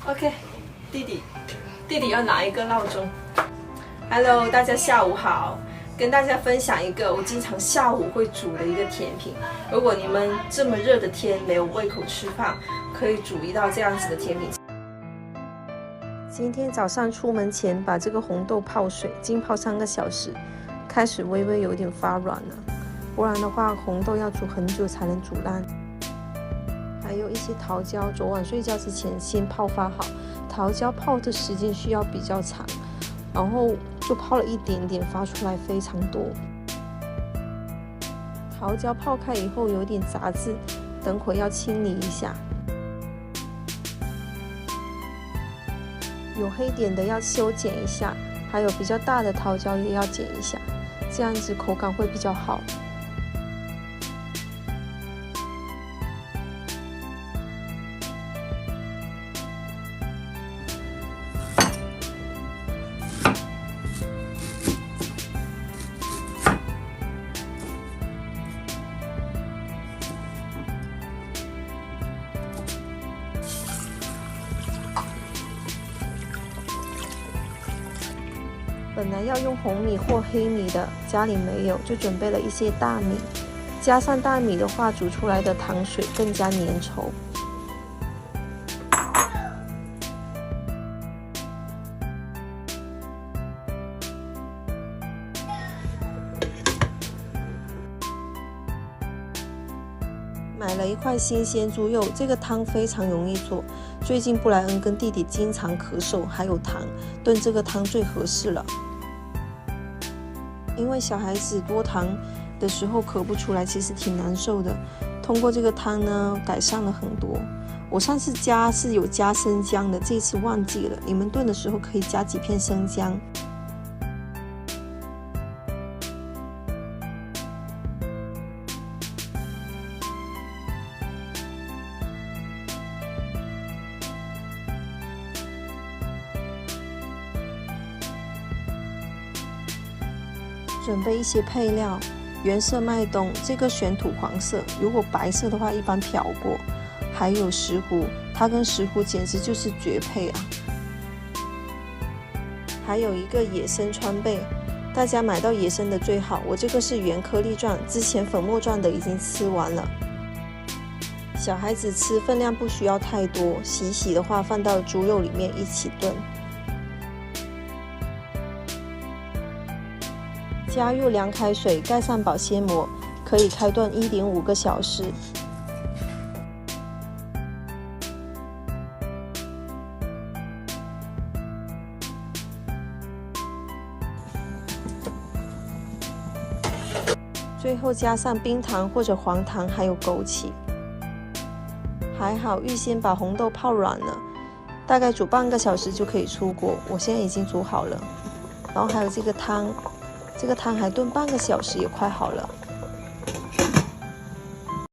OK， 弟弟要拿一个闹钟。Hello， 大家下午好，跟大家分享一个我经常下午会煮的一个甜品。如果你们这么热的天没有胃口吃饭，可以煮一道这样子的甜品。今天早上出门前把这个红豆泡水，浸泡3个小时，开始微微有点发软了，不然的话红豆要煮很久才能煮烂。还有一些桃胶，昨晚睡觉之前先泡发好，桃胶泡的时间需要比较长，然后就泡了一点点，发出来非常多。桃胶泡开以后有点杂质，等会要清理一下。有黑点的要修剪一下，还有比较大的桃胶也要剪一下，这样子口感会比较好。本来要用红米或黑米的，家里没有，就准备了一些大米。加上大米的话，煮出来的糖水更加粘稠。买了一块新鲜猪肉，这个汤非常容易做。最近布莱恩跟弟弟经常咳嗽，还有痰，炖这个汤最合适了。因为小孩子多糖的时候咳不出来，其实挺难受的。通过这个汤呢，改善了很多。我上次是有加生姜的，这次忘记了。你们炖的时候可以加几片生姜。准备一些配料，原色麦冬，这个选土黄色，如果白色的话一般漂过。还有石斛，它跟石斛简直就是绝配啊！还有一个野生川贝，大家买到野生的最好，我这个是原颗粒状，之前粉末状的已经吃完了。小孩子吃分量不需要太多，洗的话放到猪肉里面一起炖。加入凉开水，盖上保鲜膜，可以开炖1.5个小时。最后加上冰糖或者黄糖，还有枸杞。还好预先把红豆泡软了，大概煮半个小时就可以出锅。我现在已经煮好了，然后还有这个汤。这个汤还炖半个小时，也快好了。